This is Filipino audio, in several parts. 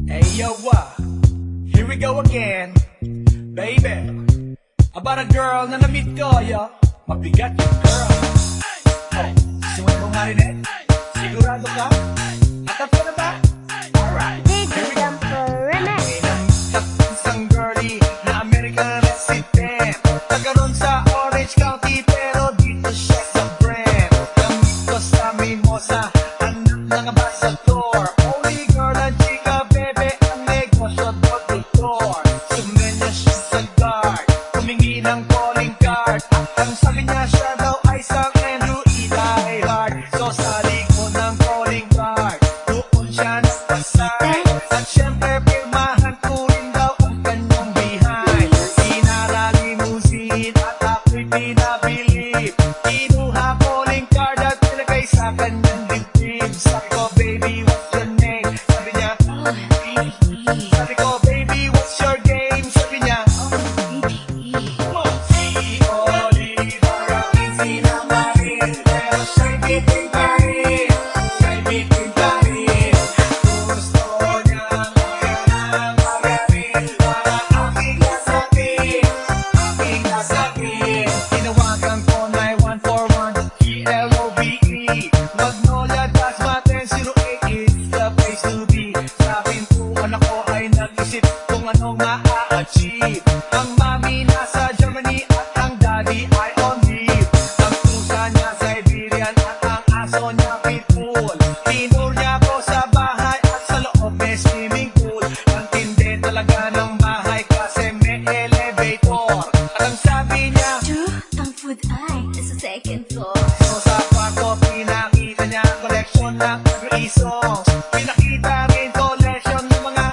Hey yo, here we go again, baby. About a girl na na-meet ko, yo. Mabigat yung girl. Oh, sinuwan mo marinet? Sigurado ka? Atap ka na ba? Alright, here we go. Isang girlie na American resident, tagaroon sa Orange County pero dito siya sa Brent. Gamit ko sa Mimosa, anak ng ambassador. Only girl ang chika, bebe, ang negosyo doktor. Sumenya siya sa guard, humingi ng calling card. Ang sabi niya siya daw ay San Andrew Eli Hard. So sa likod ng calling card, doon siya nagpasay. At syempre pirmahan ko rin daw ang kanyang behind. Sinara limousine at ako'y pinabilib. Kinuha calling card at nilagay sa kanyang dibdib. Sabi ko, baby, what's your name? Sabi niya, sabi ko, baby, what's your game? Sabi niya, si Oliver ang sinamarin, pero siya'y bitin pa rin. Siya'y bitin pa rin. Gusto niyang magandang magaling para aking nasakit, aking nasakit. Tinawagan ko 9141 GLOVE, Magnolia Dasmaten 08 is the place to be. Sa pintuan ako ay nag-isip kung anong ma-a-achieve. Ang mami nasa Germany at ang daddy ay on leave. Ang pusa niya Siberian at ang aso niya pitbull. Tinur niya ako sa bahay at sa loob may swimming pool. Ang tindi talaga ng bahay kasi may elevator. At ang sabi niya, Ang food ay nasa second floor. so sa kwarto pinakita niya ang collection ng every songs. Pinakita rin collection ng mga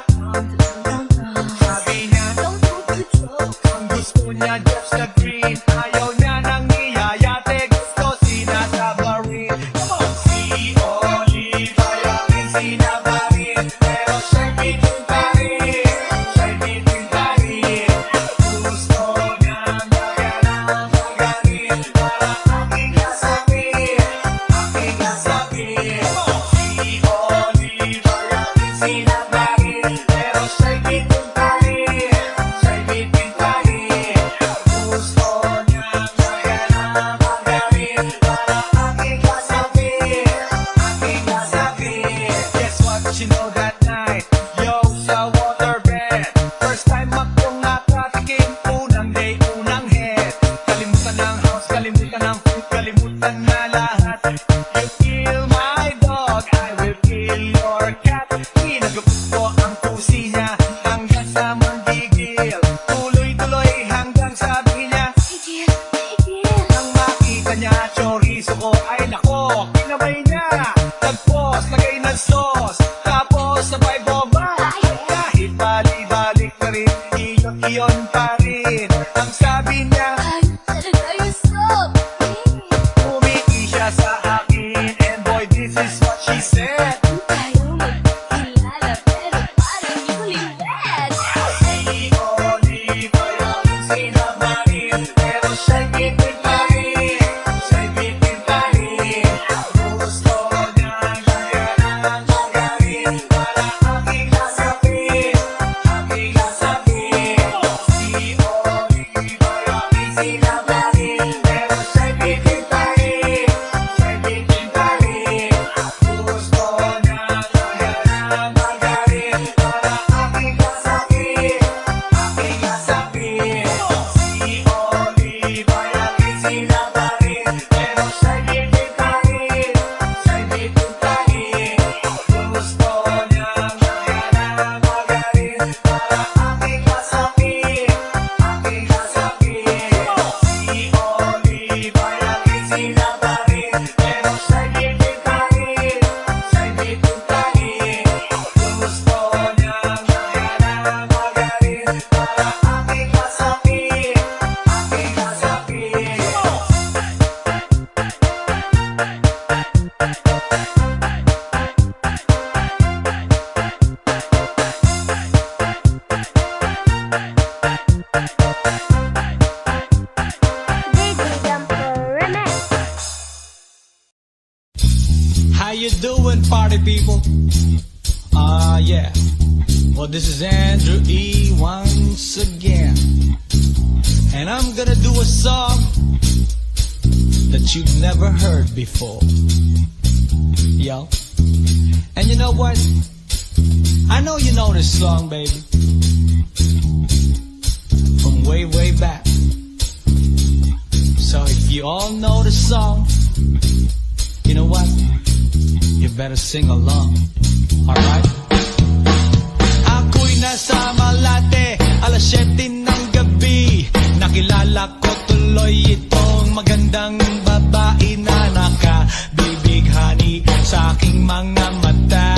sabi niya, Don't move the joke. ang gusto niya just the green. Ayaw niya nang niyayate, gusto sinasabarin. Come on! Si Oliver ang sinabarin, pero siya'y bitin pa rin. Siya'y bitin pa rin. Gusto niyang magandang magaling para aking nasakit, aking nasakit. Si Oliver ang sinabarin, pero siya'y bitin pa rin. Siya'y bitin pa rin. Gusto niyang magandang magaling para aking nasakit, aking nasakit. Guess what you know that night? Yo, sa waterbed, first time akong nakatikim, unang day, unang head. Kalimutan ng house, kalimutan ng food, kalimutan na lahat. You kill my dog, I will kill your cat. Pinagupit ko ang pusi niya hanggang sa manggigil. Tuloy-tuloy hanggang sabi niya, Tigil, tigil. nang makita niya chorizo ko, ay nako, kinabay niya. Nagpos, lagay ng sauce, tapos sabay bomba. Kahit bali-balik na rin, iyon pa rin. Ang sabi niya, Ay, talaga yung soap. umiki siya sa akin, and boy, this is what she said. Tayo magkilala pero parang newlywed. Si Oliver ang sinamarin, pero siya'y bitin pa rin. Siya'y bitin pa rin. Gusto niyang magandang magaling para aking nasakit, aking nasakit. Si Oliver ang sinamarin, pero siya'y bitin pa rin. Siya'y bitin pa rin. Gusto niyang magandang magaling para aking nasakit, aking nasakit. Si Oliver ang sinabarin, pero siya'y bitin pa rin. Siya'y bitin pa rin. Gusto niyang magandang magaling para aking nasakit, aking nasakit. Si Oliver ang sinabarin, pero siya'y bitin pa rin. Siya'y bitin pa rin. Gusto niyang magandang magaling para aking nasakit, aking nasakit. How you doing, party people? Yeah. Well, this is Andrew E. once again, and I'm gonna do a song that you've never heard before. Yo. And you know what? I know you know this song, baby, from way, way back. So if you all know the song, you know what? You better sing along. Alright? Ako'y nasa Malate, alas 7 ng gabi. Nakilala ko tuloy itong magandang babae na nakabibighani sa aking mga mata.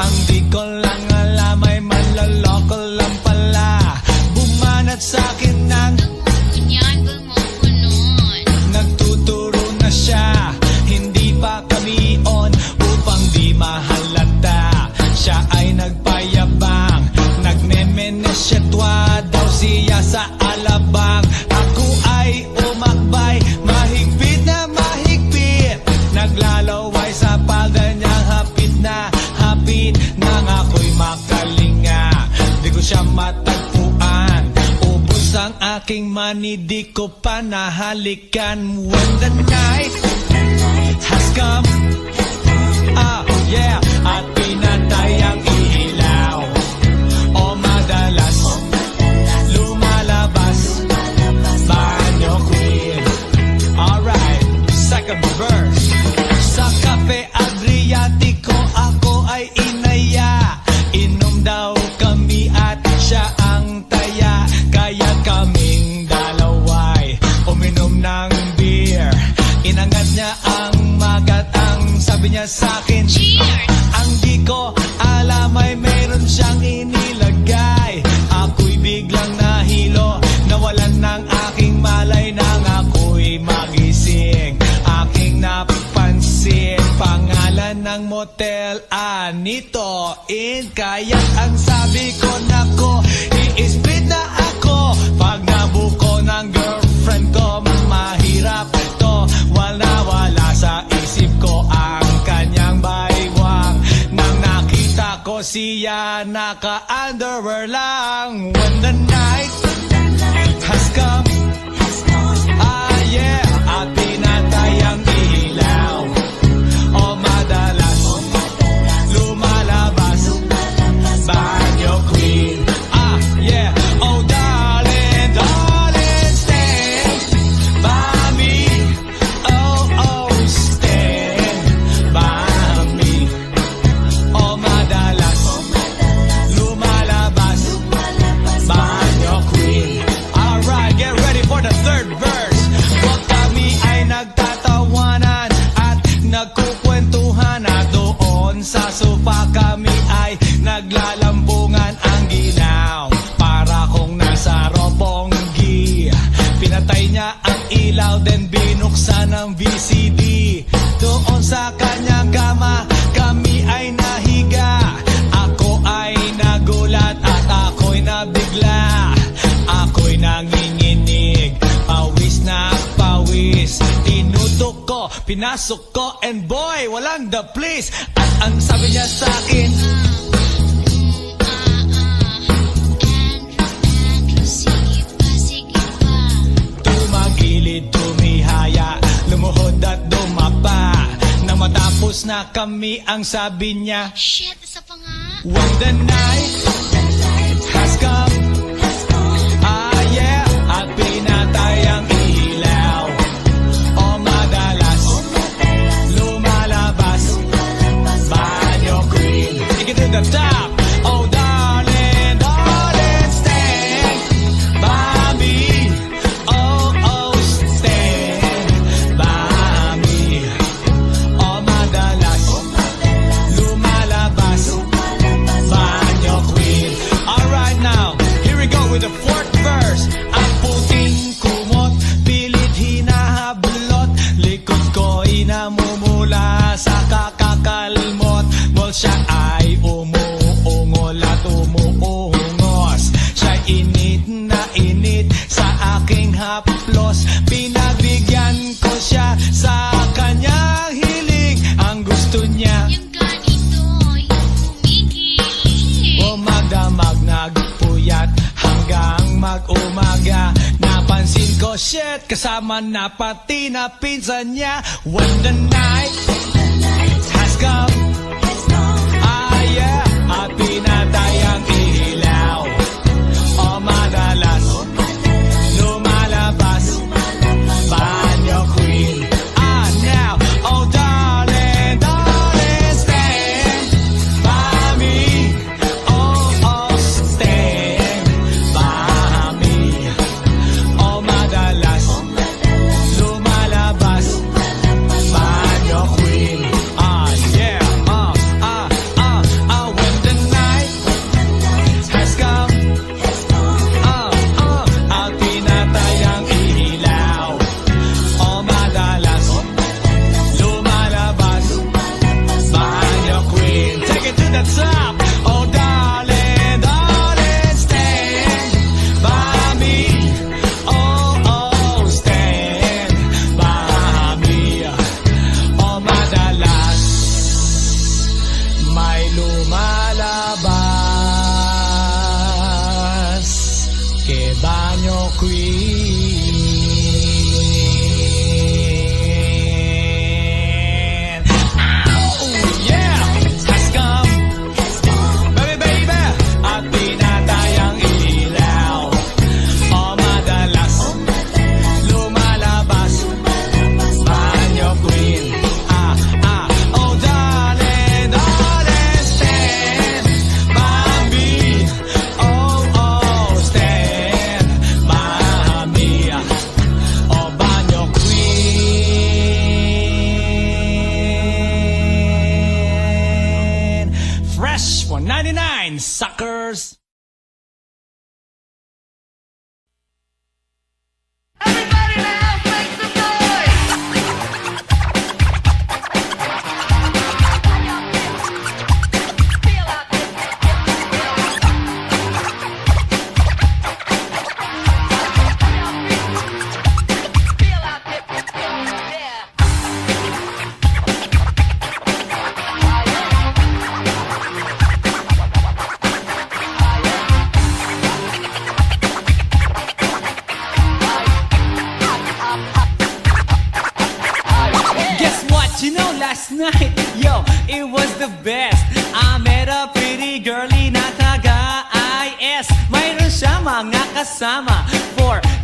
Ang di ko lang alam ay manloloko lang pala. Bumanat sa akin ng nagtuturo na siya. Hindi pa kami on upang di mahalata. Siya ay nagpayabang, nagmemenesyetwa daw siya sa alabang. Ako ay umakbay, mahigpit na mahigpit, naglalaway sa palda niyang hapit na hapit. Nang ako'y makalinga, di ko siya matagpuan. Ubus ang aking money, di ko pa nahalikan. When the night has come, yeah, at pinatay ang ilaw, o madalas lumalabas banyo queen. Alright, second verse. Sa Cafe Adriatico ako ay inaya. Inom daw kami at siya ang taya. Kaya kaming dalaway uminom ng beer. Inangat niya ang magat, ang sabi niya sa'kin, ang di ko alam ay meron siyang inilagay. Ako'y biglang nahilo, nawalan ng aking malay nang ako'y magising. Aking napansin, pangalan ng motel, Anito Inn. Kaya't ang sabi ko, nako, i-split na ako. Pag nabuko ng girlfriend ko, mahirap to. Wala sa isip ko ang kanyang baywang. Nang nakita ko siya, naka-underwear lang. When the night has come, yeah, at pinatay ang ilaw, o madalas lumalabas banyo queen. Yeah, oh darling, darling, stand by me. Oh, stand by me. O madalas lumalabas banyo queen. Alright, get ready for the third verse. Wag kami ay nagtatawanan at nagkukwentuhan, at doon sa sofa kami ay naglalambungan. Ang ginaw para kung nasa Roppongi. Pinatay niya ang ilaw, then binuksan ang VCD. Doon sa kanyang kama kami ay nahiga. Ako ay nagulat at ako'y nabigla. Ako'y nanginginig, pawis na pawis. Tinutok ko, pinasok ko, and boy, walang the place. At ang sabi niya sa akin, tumagilid, tumihaya, lumuhod at dumapa. Nang matapos na kami, ang sabi niya, Shit, isa pa nga. when the night has come, yeah, at pinatay ang ilaw, o madalas lumalabas banyo queen. Take it to the top. Oh darling, darling, stand by me. Oh, stand by me. O madalas lumalabas banyo queen. Alright, now here we go with the fourth verse. Ang puting kumot, pilit hinahablot, likod ko'y namumula sa kakakalmot. Well, siya ay umuungol at umuungos. Siya'y init na init sa aking haplos. Pinagbigyan ko siya sa kanyang hiling. Ang gusto niya, Yung ganito, yung humigil. o magdamag pag-umaga napansin ko, shit, kasama na pati na pinsan niya. When the night has come, ah yeah, at pinatay ang ilaw. O madalas lumalabas banyo queen. Ah now, oh darling, darling, stand by me. Oh, oh, stand by me. Oh madalas lumalabas banyo queen. Ah yeah, when the night has come, at pinatay ang ilaw. O madalas lumalabas banyo queen. Take it to the top. Oh darling, darling, stand by me. Oh, oh, stand by me. O madalas may lumalabas ke banyo queen. Oh yeah, has come, baby, baby, at pinatay ang ilaw. O madalas lumalabas banyo queen. Oh darling, darling, stand by me. Oh, oh, stand by me. Oh banyo queen. Fresh 199, suckers. Everybody now, make some noise! Feel out there. Feel out there. Yeah. Guess what? You know, last night, yo, it was the best. I met a pretty girlie na taga-IS. Mayroon siya mga kasama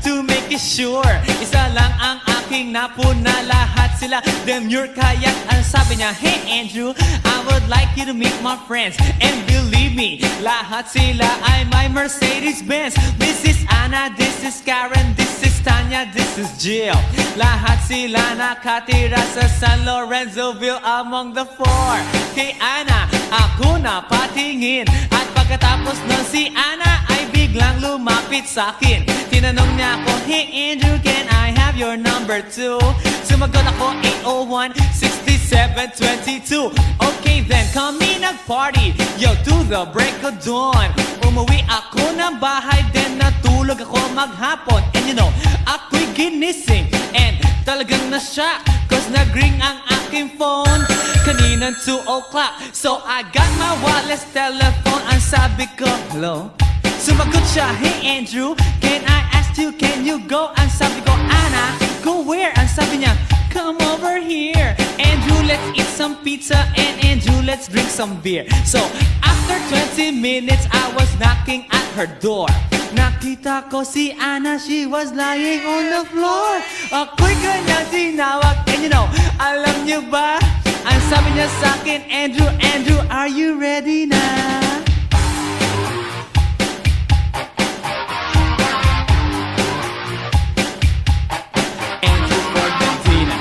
to make it sure. Isa lang ang aking napuna, lahat sila demure. Kaya ang sabi niya, hey Andrew, I would like you to meet my friends. And believe me, lahat sila ay my Mercedes-Benz. This is Anna, this is Karen, this is Tanya, this is Jill. Lahat sila nakatira sa San Lorenzoville among the four. Kay Anna, ako na patingin. At pagkatapos nun si Anna ay biglang lumapit sa akin. Tinanong niya ako, hey Andrew, can I have your number too? Sumagot ako, 801-6722. Okay then, kami nag-party, yo, to the break of dawn. Umuwi ako ng bahay, then natulog ako maghapon. And you know, ako'y ginising, and talagang na-shock, cause nag-ring ang aking phone kaninang 2 o'clock. So I got my wireless telephone, ang sabi ko, hello? Sumagot siya, hey Andrew, can I ask you, can you go? Ang sabi ko, Anna, go where? Ang sabi niya, come over here. Andrew, let's eat some pizza, and Andrew, let's drink some beer. So after 20 minutes, I was knocking at her door. Nakita ko si Anna, she was lying on the floor. Ako'y kanyang tinawag, and you know, alam niyo ba? Ang sabi niya sa akin, Andrew, Andrew, are you ready na? Andrew Formentina.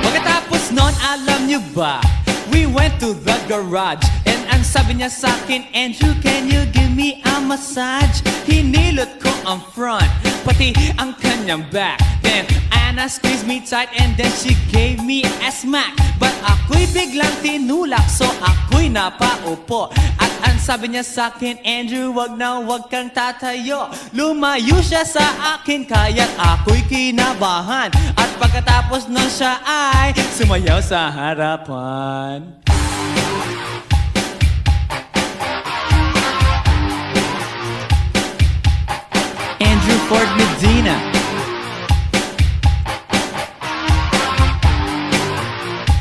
Pagkatapos nun, alam niyo ba? We went to the garage, and ang sabi niya sa akin, Andrew, can you give me a massage? Hinilot ko ang front, pati ang kanyang back. Then Anna squeezed me tight, and then she gave me a smack. But ako'y biglang tinulak, so ako'y napaupo. At ang sabi niya sa akin, Andrew, wag na wag kang tatayo. Lumayo siya sa akin, kaya't ako'y kinabahan. At pagkatapos nun siya ay sumayaw sa harapan. Andrew Ford Medina.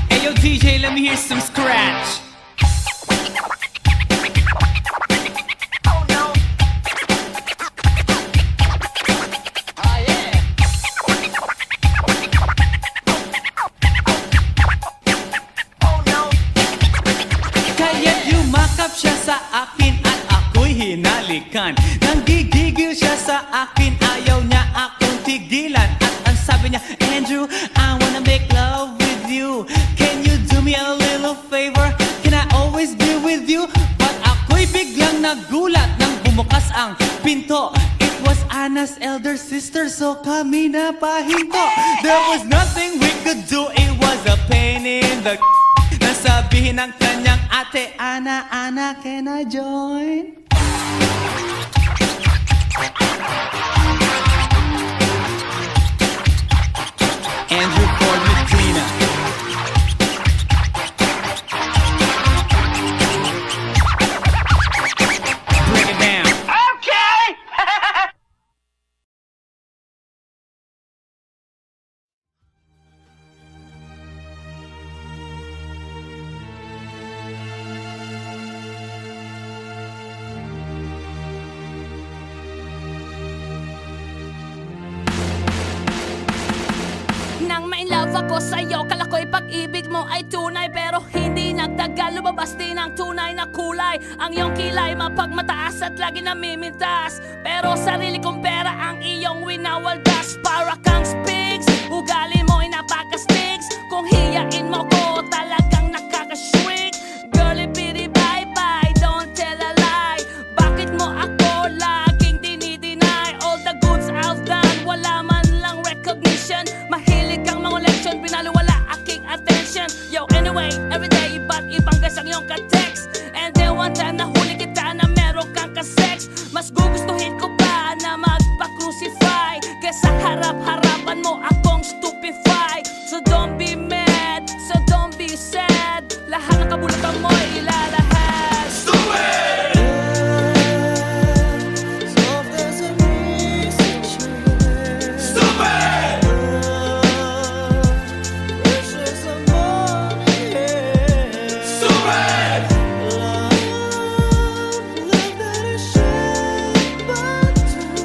Hey yo DJ, let me hear some scratch. Oh no. Ah yeah. Oh no. Kaya't yumakap siya sa akin at ako'y hinalikan. Nanggigigil siya sa akin, ayaw niya akong tigilan. At ang sabi niya, Andrew, I wanna make love with you. Can you do me a little favor? Can I always be with you? But ako'y biglang nagulat nang bumukas ang pinto. It was Anna's elder sister, so kami na pahinto. There was nothing we could do, it was a pain in the nasabihin ng kanyang ate, Anna, Anna, can I join? Andrew Ford Medina. Break it down. Okay. Nang ma-inlove ako sa'yo, kala ko'y pag-ibig mo ay tunay. Pero hindi nagtagal, lumabas din ang tunay na kulay. Ang iyong kilay mapagmataas at lagi namimintas. Pero sarili kong pera ang iyong winawaldas. Para kang spigs, ugali mo'y napaka-stigs. Kung hiyain mo ko, talagang nakaka-shrink. Girlie bitty bye-bye, don't tell a lie. Bakit mo ako laging dinideny? All the goods I've done, wala man lang recognition. Mahilig kang mga leksyon, pinaliwala aking attention. Yo, anyway, everyday, ba't ibang gas ang iyong ka-text? And then one time nahuli kita na meron kang ka-sex. Mas gugustuhin ko pa na magpa-crucify kesa harap-harapan mo akong stupefy. So don't be mad, so don't be sad. Lahat ng kabulutan mo ilalahad. Stupid! Stupid! Stupid!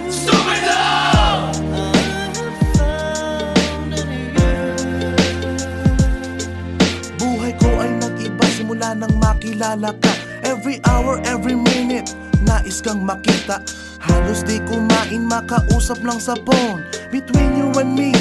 Stupid love! Buhay ko ay nag-iba simula nang makilala ka. Every hour, every minute, nais kang makita. Halos di kumain, makausap lang sa phone. Between you and me,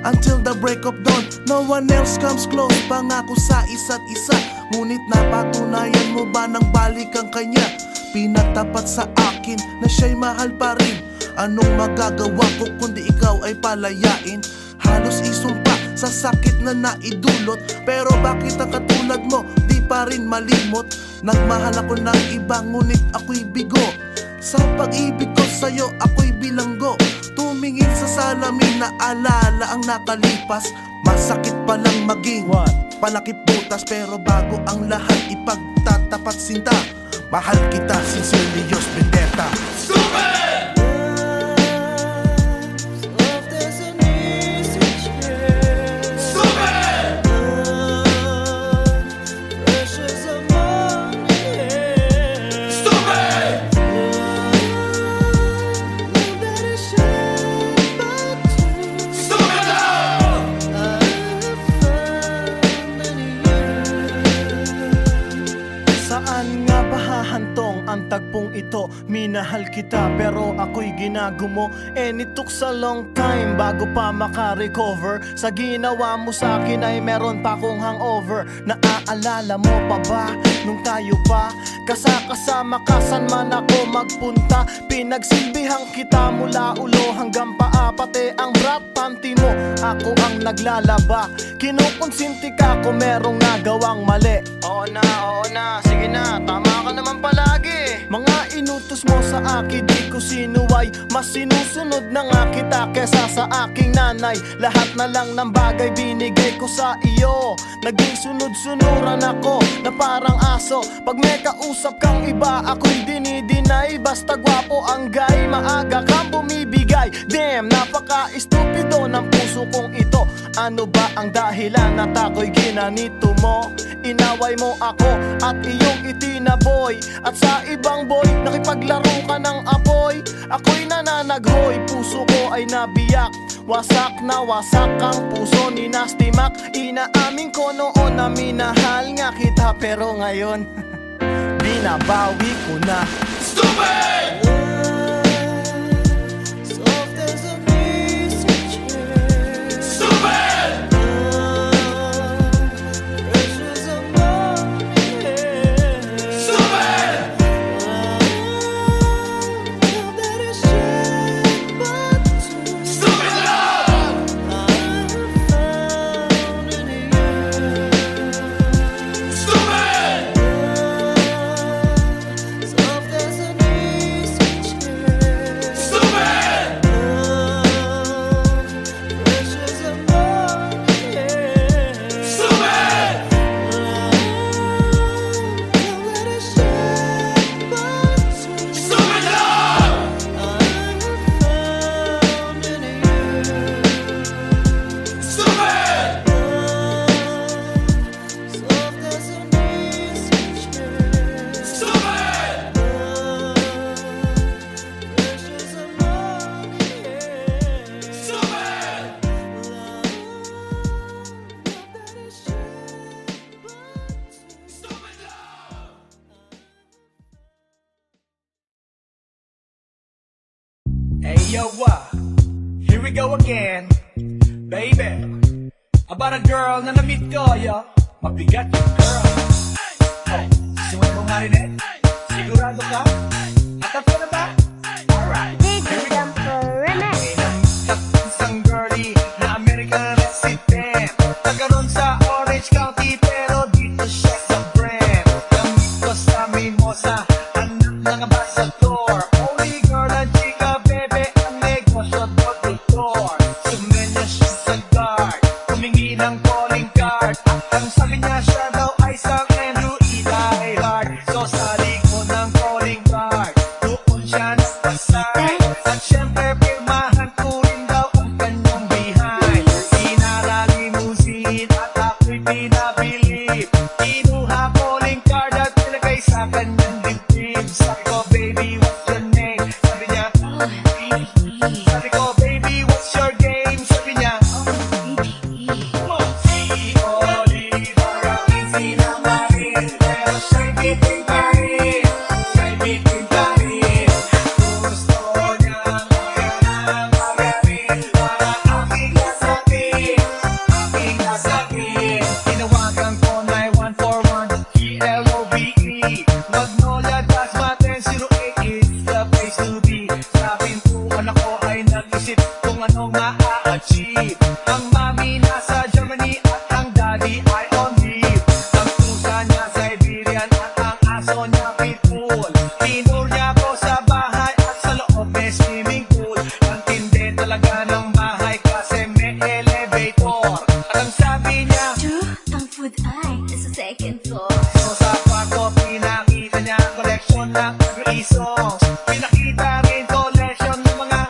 until the break of dawn. No one else comes close, pangako sa isa't isa. Ngunit napatunayan mo ba nang balik ang kanya? Pinagtapat sa akin na siya'y mahal pa rin. Anong magagawa ko kundi ikaw ay palayain? Halos isumpa sa sakit na naidulot. Pero bakit ang katulad mo di pa rin malimot? Nagmahal ako ng iba ngunit ako'y bigo. Sa pag-ibig ko sa'yo ako'y bilanggo. Tumingin sa salamin na alala ang nakalipas. Masakit palang maging palakip butas. Pero bago ang lahat ipagtatapat sinta. Mahal kita, sincerely yours, Vendetta. Stupid! Stupid! Stupid! Stupid love! Saan nga ba hahantong ang tagpong ito? Minahal kita pero ako'y ginagumo. And it took a long time bago pa maka-recover. Sa ginawa mo sa akin ay meron pa akong hangover. Naaalala mo pa ba nung tayo pa kasama ka saan man ako magpunta? Pinagsilbihan kita mula ulo hanggang paa. Pati ang bra panty mo ako ang naglalaba. Kinukonsinti ka kung merong nagawang mali. Oo na, sige na, tama ka naman palagi. Mga inutos mo sa akin, di ko sinuway. Mas sinusunod na nga kita kesa sa aking nanay. Lahat na lang ng bagay binigay ko sa iyo. Naging sunod-sunuran ako na parang aso. Pag may kausap kang iba, ako'y dinidinay. Basta gwapo ang guy, maaga kang bumibigay. Damn, napaka-estupido ng puso kong ito. Ano ba ang dahilan at ako'y ginanito mo? Inaway mo ako at iyong itinaboy. At sa ibang boy, nakipaglaro ka ng apoy. Ako'y nananaghoy, puso ko ay nabiyak. Wasak na wasak ang puso ni Nasty Mac. Inaamin ko noon na minahal nga kita, pero ngayon binabawi ko na. Stupid! Hey yo, here we go again, baby. About a girl na na-meet ko, yo. Mabigat yung girl. Oh, sumunod mo marinet? Sigurado ka? At ako na ba? Alright, here we go. Isang girlie na American resident. Nagkaroon sa Orange County, pero dito siya sa Brent. Namit ko sa Mimosa, anak ng ambassador. Only girl ang chika, bebe, ang negosyo door-to-door. Sumenya siya sa guard, humingi ng calling card. Ang sabi niya siya daw ay San Andrew Eli Hard. So sa likod ng calling card, doon siya nagpasay. At syempre pirmahan ko rin daw ang kanyang behind. Sinara limousine at ako'y pinabilib. Kinuha calling card at nilagay sa kanyang dibdib. Sabi ko, baby, what's your name? Sabi niya, sabi ko, baby, what's your game? Sabi niya, si Oliver ang sinamarin, pero siya'y bitin pa rin. Siya'y bitin pa rin. Gusto niyang magaling para aking nasakit. Aking nasakit. Tinawagan ko 9141 GLOVE. Magnolia Dasmaten 08 is the place to be. Sa pintuan ako ay nag-isip kung anong ma-achieve. Ang mami nasa Germany at ang daddy ay on leave. Ang pusa niya Siberian at ang aso niya pitbull. Tinur niya ako sa bahay at sa loob may swimming pool. Ang tindi talaga ng bahay kasi may elevator. At ang sabi niya, Ang food ay nasa second floor. so sa kwarto pinakita niya ang collection ng every songs. Pinakita rin collection ng mga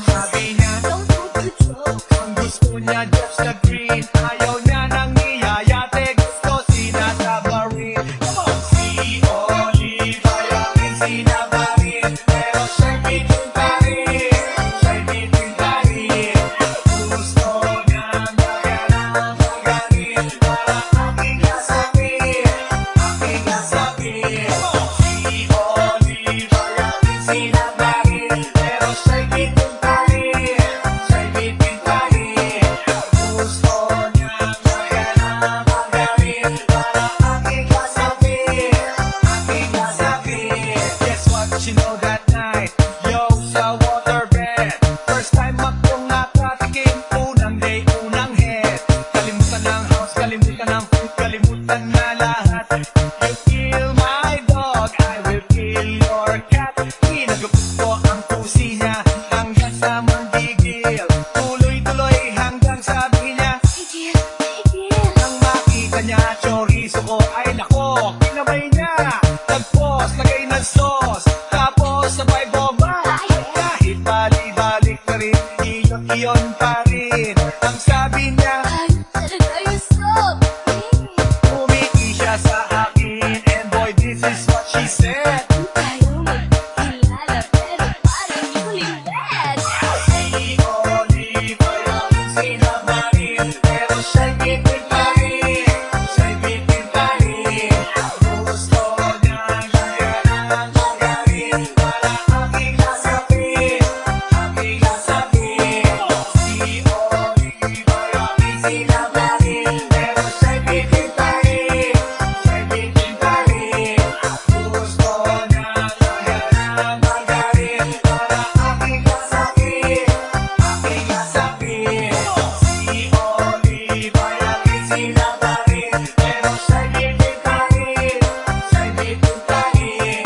sabi niya, Don't do the joke. ang gusto niya just the green. Ayaw niya nang niyayate, gusto sinasabarin. Come on! Si Olive ayaw rin sinabarin, pero siya'y bitin pa rin. Siya'y bitin pa rin. Gusto niyang magalang magaling para aking nasakit. Aking nasakit. Si Olive ayaw rin sinabarin, pero siya'y bitin pa rin. Siya'y bitin pa rin. Gusto niyang Ang sabi niya, Ay, talaga you're so pretty. umiti siya sa akin. And boy, this is what she said. Tayo magkakilala pero parang newlywed. Si Olive ay aking sinamarin, pero siya'y bitin pa rin. Siya'y bitin pa rin. Gusto niya siya ng magaling para aking nasapin. Aking nasapin. Si Olive ay aking sinamarin, pero siya'y bitin pa rin. Siya'y bitin pa rin. Gusto niya siya ng magaling para aking nasapin. Aking nasapin. Si Olive ay aking sinamarin, pero siya'y bitin pa rin. Siya'y bitin pa rin.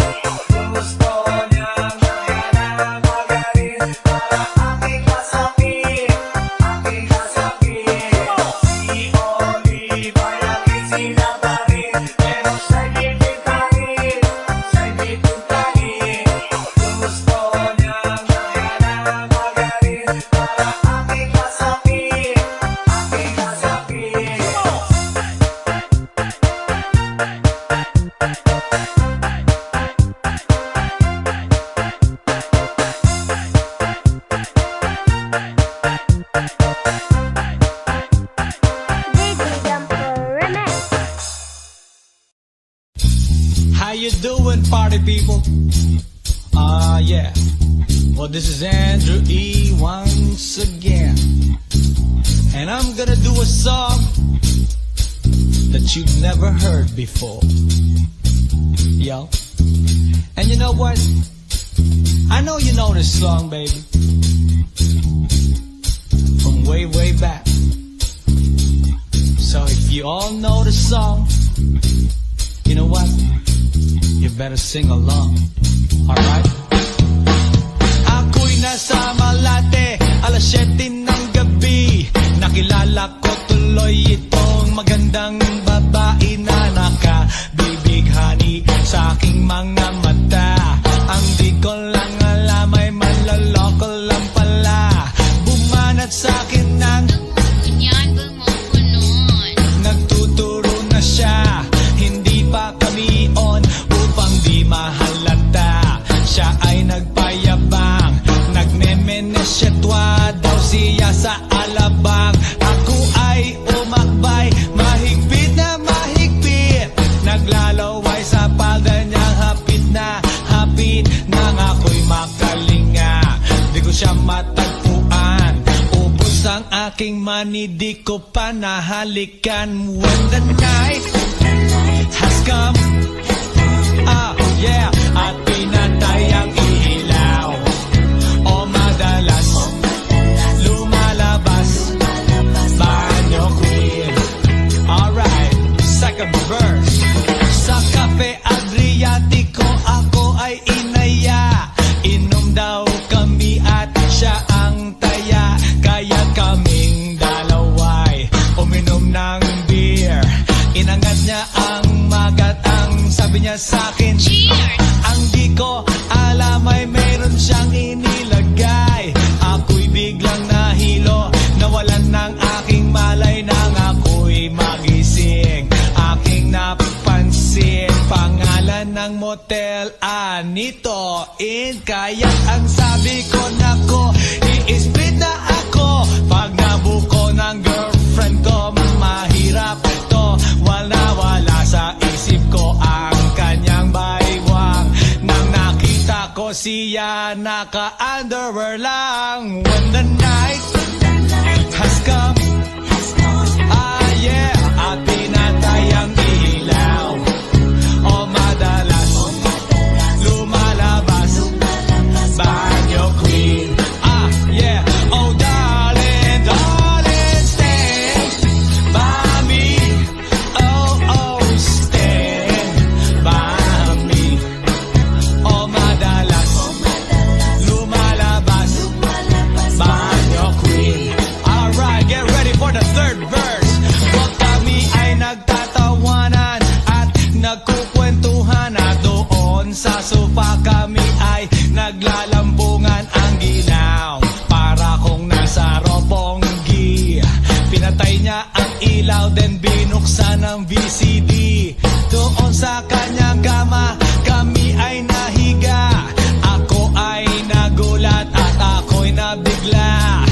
Gusto niya siya ng magaling para aking nasapin. Aking nasapin. Si Olive ay aking sinamarin, pero siya'y bitin pa rin. Siya'y bitin pa rin. Gusto niya siya ng magaling para aking nasapin. Aking nasapin. How you doing, party people? Yeah. Well, this is Andrew E. once again. And I'm gonna do a song that you've never heard before. Yo. And you know what? I know you know this song, baby. From way, way back. So if you all know the song, you know what? You better sing along. Alright? Ako'y nasa Malate, alas 7 ng gabi. Nakilala ko tuloy itong magandang babae na nakabibighani sa aking mga mata. Ang di ko lang alam ay manloloko lang pala. Bumanat sa akin ng nagtuturo na siya. Hindi pa kami on upang di mahalata. Siya ay nagpayabang, nagmemenesyetwa daw siya sa alabang. Ako ay umakbay, mahigpit na mahigpit. Naglalaway sa palda niyang hapit nang ako'y makalinga. Di ko siya matagpuan, ubos ang aking money, di ko pa nahalikan. When the night has come, yeah, at pinatay ang ilaw. O madalas lumalabas banyo queen. Alright, second verse. Sa Cafe Adriatico ako ay inaya. Inom daw kami at siya ang taya. Kaya kaming dalaway uminom ng beer. Inangat niya ang magatang, sabi niya sa'kin, ang di ko alam ay meron siyang inilagay. Ako'y biglang nahilo, nawalan ng aking malay nang ako'y magising. Aking napansin, pangalan ng motel, Anito Inn. Kaya't ang sabi ko, nako, i-split na ako. Pag nabuko ng girlfriend ko, mahirap to. Wala sa isip ko ang kanyang baywang. Nang nakita ko siya, naka-underwear lang. When the night has come, yeah, at pinatay ang ilaw. O madalas lumalabas banyo queen. Yeah, oh darling, darling, stand by me. Oh, stand by me. O madalas lumalabas banyo queen. niya ang ilaw, then binuksan ang VCD. Doon sa kanyang kama, kami ay nahiga. Ako ay nagulat at ako'y nabigla.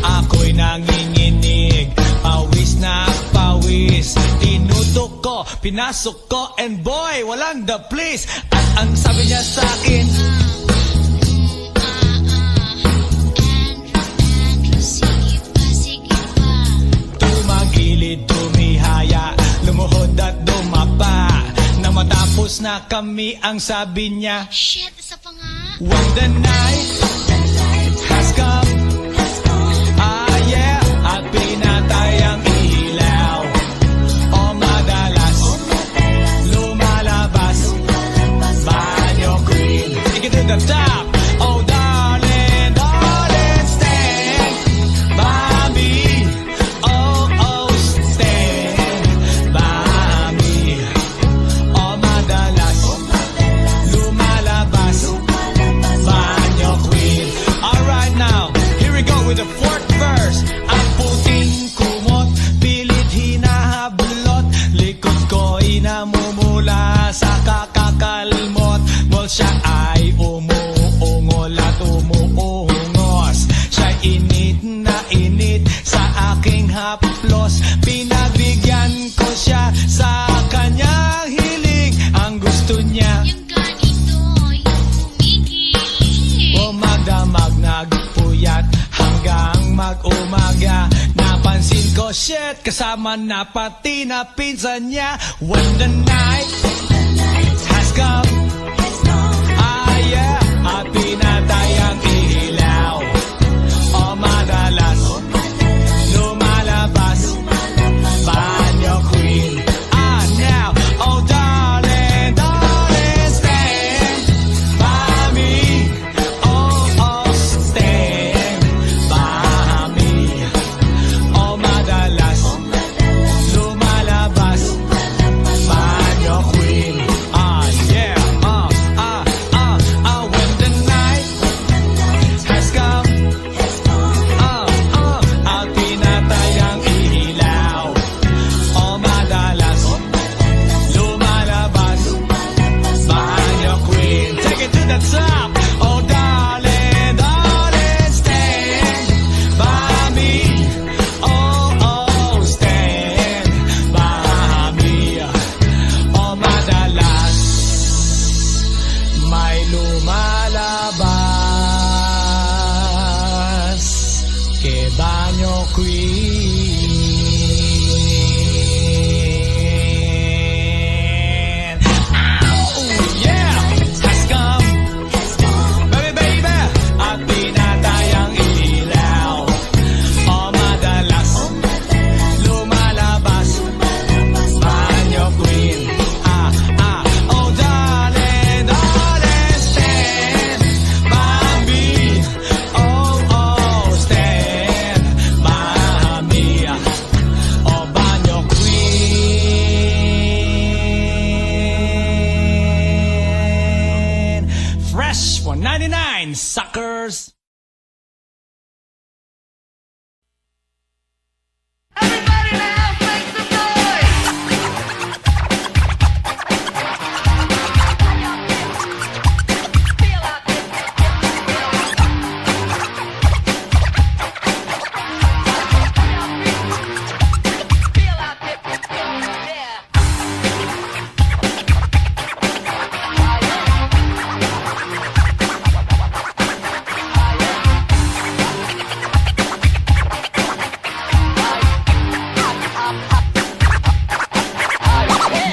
Ako'y nanginginig, pawis na pawis. Tinutok ko, pinasok ko, and boy, walang the place. At ang sabi niya sa akin, tumagilid, tumihaya, lumuhod at dumapa. Nang matapos na kami, ang sabi niya, Shit, isa pa nga. when the night has come, yeah, at pinatay ang ilaw, o madalas lumalabas, banyo queen. Take it to the top, oh darling, darling, stand by me, oh stand by me, o madalas lumalabas, banyo queen. Alright now, here we go with the fourth verse. Ang puting kumot, pilit hinahablot, likod ko'y namumula sa kakakalmot. Mol siya ay umuungol at umuungos, siya'y init na init sa aking haplos. Pinagbigyan ko siya sa kanyang hiling. Ang gusto niya, Yung ganito, yung kumigil. magdamag nagpuyat hanggang mag-umaga. Napansin ko, shit, kasama na pati na pinsan niya. When the night has come, yeah, at pinatay ang ilaw, o madalas lumalabas, banyo queen. Now, oh darling, darling, stand by me, oh stand by me, o madalas lumalabas, banyo queen. Yeah, when the night has come, at pinatay ang ilaw, o madalas lumalabas, banyo queen. Take it to the top, oh darling, darling, stand by me, oh stand by me, o madalas may lumalabas, ke banyo queen. Oh yeah, has come, baby baby, at pinatay ang ilaw, o madalas lumalabas, banyo queen. Oh darling, darling, stand by me, oh stand by me, o banyo queen. Fresh 199, suckers. Everybody now, make some noise! Feel out there. Feel out there. Yeah.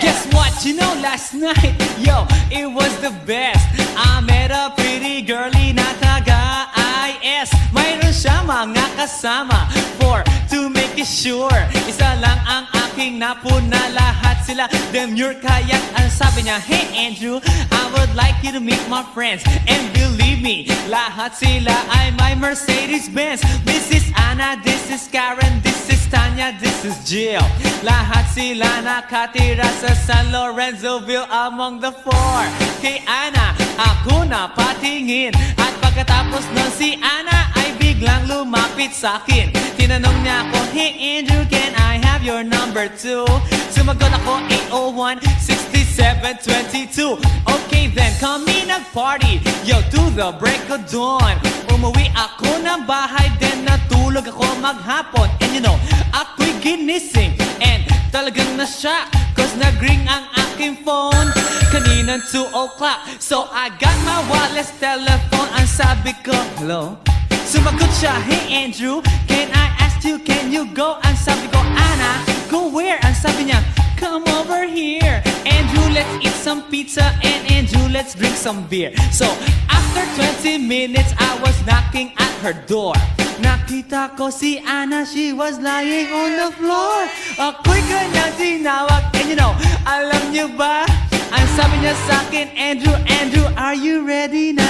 Guess what? You know, last night, yo, it was the best. I met a pretty girlie na taga-IS. Mayroon siya mga kasama for to make it sure. Isa lang ang aking napuna, lahat sila demure. Kaya't ang sabi niya, hey Andrew, I would like you to meet my friends. And believe me, lahat sila ay my Mercedes-Benz. This is Anna, this is Karen, this is Tanya, this is Jill. Lahat sila nakatira sa San Lorenzoville among the four. Kay Anna, ako na patingin. At pagkatapos nun si Anna ay biglang lumapit sa akin. Tinanong niya ako, hey Andrew, can I you're number 2. Sumagot ako 801-6722. Okay then, kami nag-party, yo, to the break of dawn. Umuwi ako ng bahay, then natulog ako maghapon. And you know, ako'y ginising, and talagang na-shock, cause nag-ring ang aking phone kaninang 2 o'clock. So I got my wireless telephone. Ang sabi ko, hello? Sumagot siya, hey Andrew, can I ask you, can you go? Ang sabi ko, Anna, go where? Ang sabi niya, come over here. Andrew, let's eat some pizza, and Andrew, let's drink some beer. So after 20 minutes, I was knocking at her door. Nakita ko si Anna, she was lying on the floor. Ako'y kanyang tinawag, and you know, alam niyo ba? Ang sabi niya sa'kin, Andrew, Andrew, are you ready na?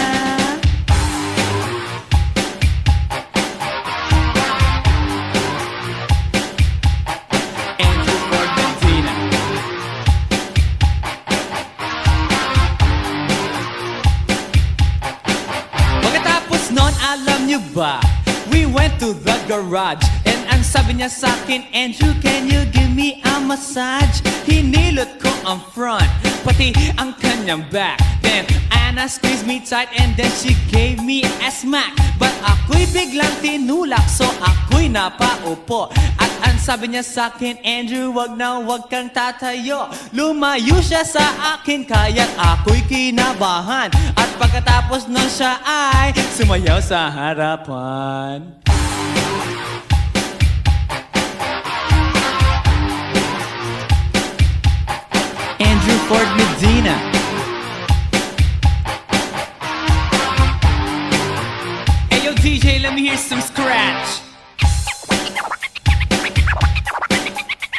Andrew Ford Medina. Pagkatapos nun, alam niyo ba? We went to the garage, and ang sabi niya sa'kin, Andrew, can you give me a massage? Hinilot ko ang front, pati ang kanyang back. Then Anna squeezed me tight, and then she gave me a smack. But ako'y biglang tinulak, so ako'y napaupo. At ang sabi niya sa'kin, Andrew, wag na wag kang tatayo. Lumayo siya sa akin, kaya't ako'y kinabahan. At pagkatapos nun siya ay sumayaw sa harapan. Andrew Ford Medina. Hey yo DJ, let me hear some scratch.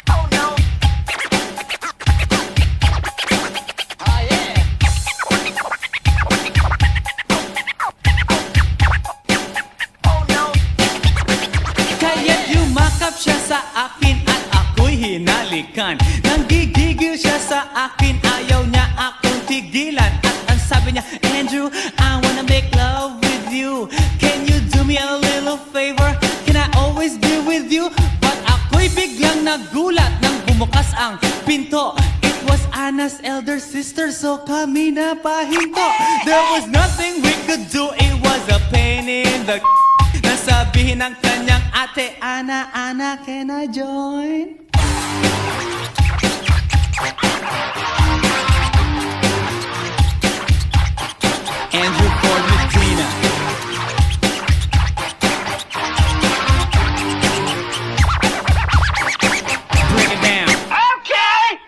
Oh no. Oh yeah. Oh no. Kaya't yumakap siya sa akin at ako'y hinalikan. Nanggigigil siya sa akin, ayaw niya akong tigilan. At ang sabi niya, Andrew, I wanna make love with you. Can you do me a little favor? Can I always be with you? But ako'y biglang nagulat nang bumukas ang pinto. It was Anna's elder sister, so kami na pahinto. There was nothing we could do, it was a pain in the nasabihin ng kanyang ate, Anna, Anna, can I join? Andrew Ford Medina. Bring it down. Okay.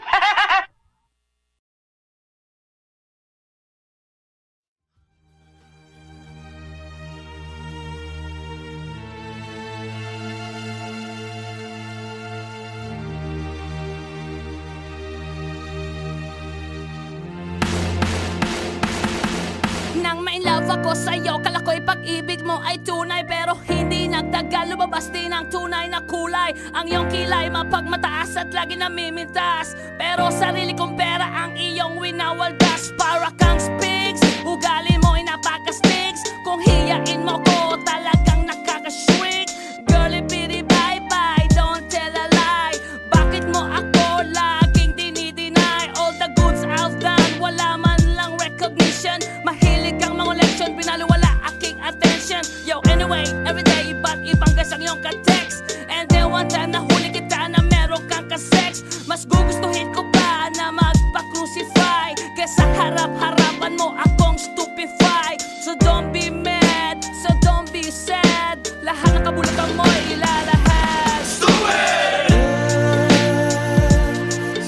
Nang ma-inlove ako sa'yo, kala ko'y pag-ibig mo ay tunay. Pero hindi nagtagal, lumabas din ang tunay na kulay. Ang iyong kilay mapagmataas at lagi namimintas. Pero sarili kong pera ang iyong winawaldas. Para kang spigs, ugali mo ay napakastigs. Kung hiyain mo ko, talagang nakakashrink. Girlie bitty bye-bye, don't tell a lie. Bakit mo ako laging dinideny? All the goods I've done, wala man lang recognition. Mahilig kang mga leksyon, pinaliwala aking attention. Yo, anyway, everyday, iba't ibang gas ang iyong ka-text. And then one time nahuli kita na meron kang ka-sex. Mas gugustuhin ko pa na magpa-crucify kesa harap-harapan mo akong stupefy. So don't be mad, so don't be sad. Lahat ng kabulutan mo ilalahad. Stupid!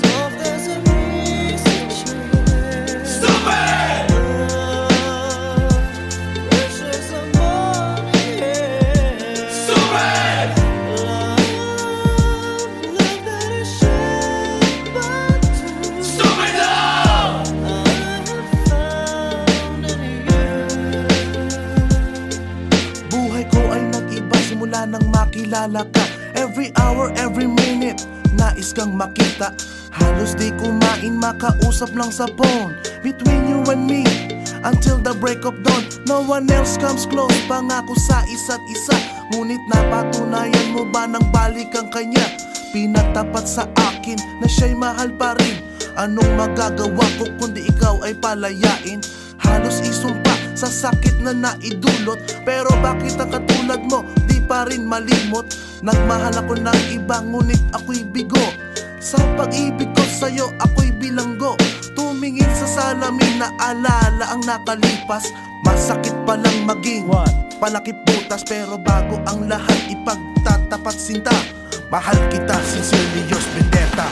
Stupid! Stupid! Stupid love! Buhay ko ay nag-iba simula nang makilala ka. Every hour, every minute, nais kang makita. Halos di kumain, makausap lang sa phone. Between you and me, until the break of dawn. No one else comes close, pangako sa isa't isa. Ngunit napatunayan mo ba nang balik ang kanya? pinatapat sa akin na siya'y mahal pa rin. Anong magagawa ko kundi ikaw ay palayain? Halos isumpa sa sakit na naidulot, pero bakit ang katulad mo di pa rin malimot? Nagmahal ako ng iba ngunit ako'y bigo. Sa pag-ibig ko sa'yo ako'y bilanggo. Tumingin sa salamin na alala ang nakalipas. Masakit palang maging palakip butas, pero bago ang lahat ipagtatapat sinta. Mahal kita, sincerely yours, Vendetta.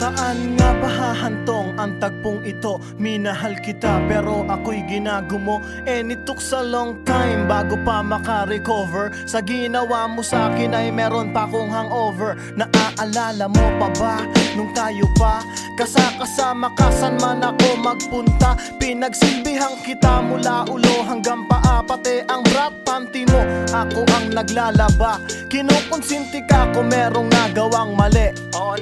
Saan nga ba hahantong ang tagpong ito? Minahal kita pero ako'y ginagumo. And it took a long time bago pa makarecover. Sa ginawa mo sa akin ay meron pa akong hangover. Naaalala mo pa ba nung tayo pa kasama ka saan man ako magpunta? Pinagsilbihan kita mula ulo hanggang paa, pati ang brat panty mo ako ang naglalaba. Kinukonsinti ka kung merong nagawang mali. Oo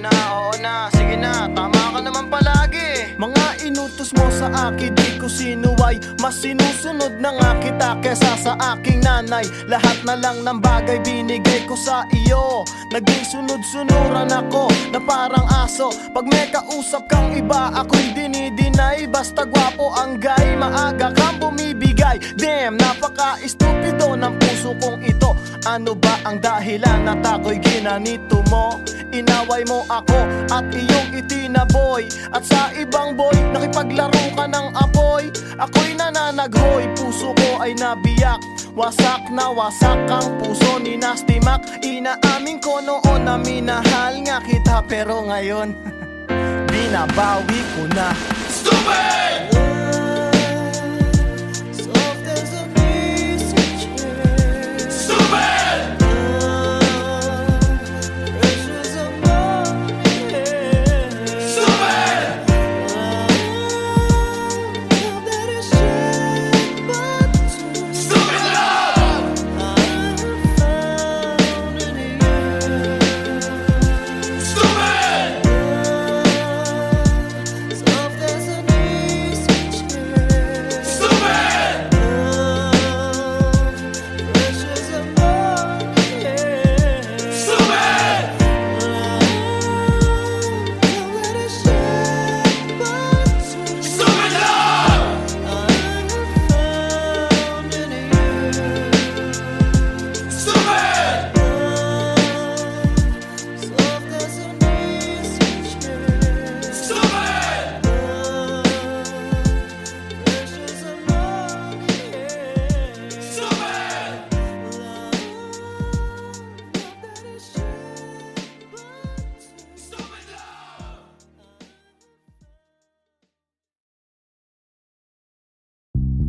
na, sige na, tama ka naman palagi. Mga inutos mo sa akin di ko sinuway. Mas sinusunod na nga kita kesa sa aking nanay. Lahat na lang ng bagay binigay ko sa iyo. Naging sunod-sunuran ako na parang aso. Pag may kausap kang iba ako'y dinidinay. Basta gwapo ang guy, maaga kang bumibigay. Damn, napaka-estupido ng puso kong ito. Ano ba ang dahilan at ako'y ginanito mo? Inaway mo ako at iyong itinaboy. At sa ibang boy, nakipaglaro ka ng apoy. Ako'y nananaghoy, puso ko ay nabiyak. Wasak na wasak ang puso ni Nasty Mac. Inaamin ko noon na minahal nga kita, pero ngayon binabawi ko na. Stupid!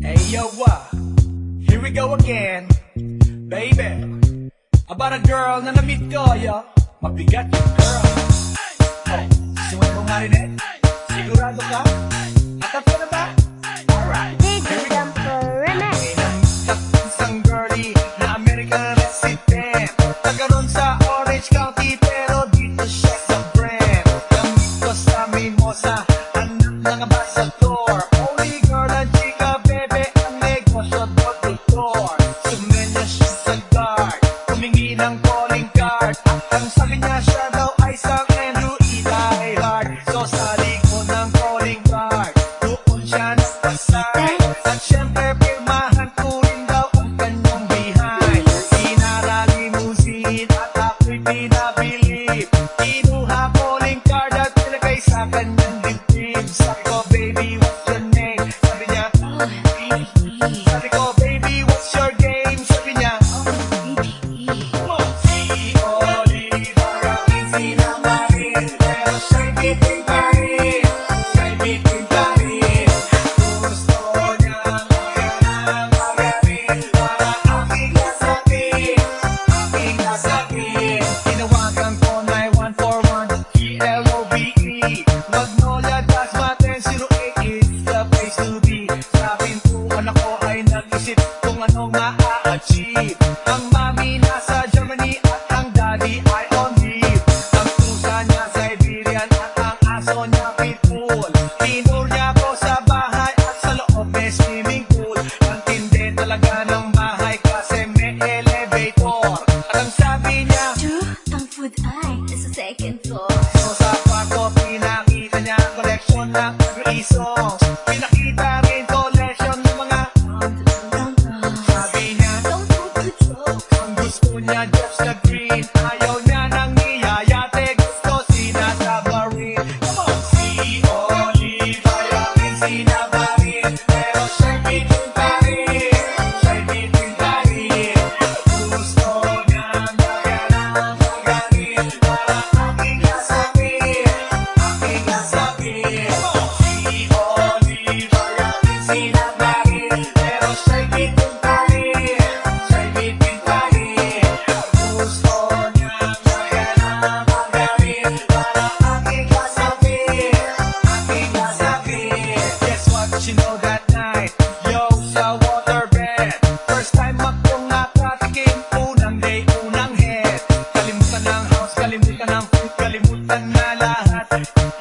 Hey yo, here we go again, baby. About a girl na na-meet ko, yo. Mabigat yung girl. Oh, suwag mo nga rin eh. Sigurado ka? Atap ka na ba? Alright, here we go. Isang girlie na American resident. Nagkaroon sa Orange County pero dito siya sa Brent. Namit ko sa Mimosa, anak ng ambassador. Holy girl ang chika, bebe, ang negosyo doktor. Sumenya siya sa guard, humingi ng calling card. Ang sabi niya siya daw ay San Andrew Eli Hard. So sa likod ng calling card, doon siya nagpasay. At syempre pirmahan ko rin daw ang kanyang behind. Inarali musin at ako'y pinabilib. Kinuha calling card at nilagay sa kanyang dibdib. Sabi ko baby songs. Pinakita rin collection ng mga sabi niya, ang gusto niya just the green. Ayaw niya nang iyayate, gusto sinasabarin. Come on! Si Olive, ayaw rin sinabarin, pero siya'y bitin pa rin. Siya'y bitin pa rin. Gusto niyang magalang magaling para aking kasapin, aking kasapin. Si Olive, ayaw rin sinabarin, pero siya'y bitin pa rin. Siya'y bitin pa rin. Gusto niyang magalang magaling para aking kasapin, aking kasapin. Guess what you know that night? Yo, sa waterbed, first time akong nakatikim. Unang day, unang head. Kalimutan ng house, kalimutan ng food, kalimutan na lahat.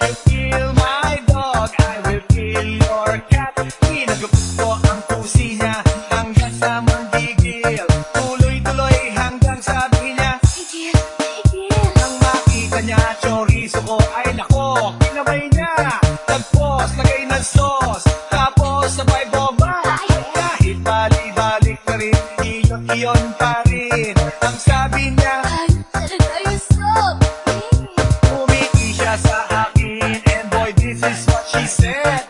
You kill my dog, I will kill your cat. Pinagupit ko ang pusi niya hanggang sa manggigil. Tuloy-tuloy hanggang sabi niya, nang makita niya chorizo ko, ay nako, kinabay niya. Nagpos, lagay ng sauce, tapos sabay bomba. Kahit bali-balik pa rin, iyon pa rin. Ang sabi niya, umiti siya sa akin, and boy, this is what she said.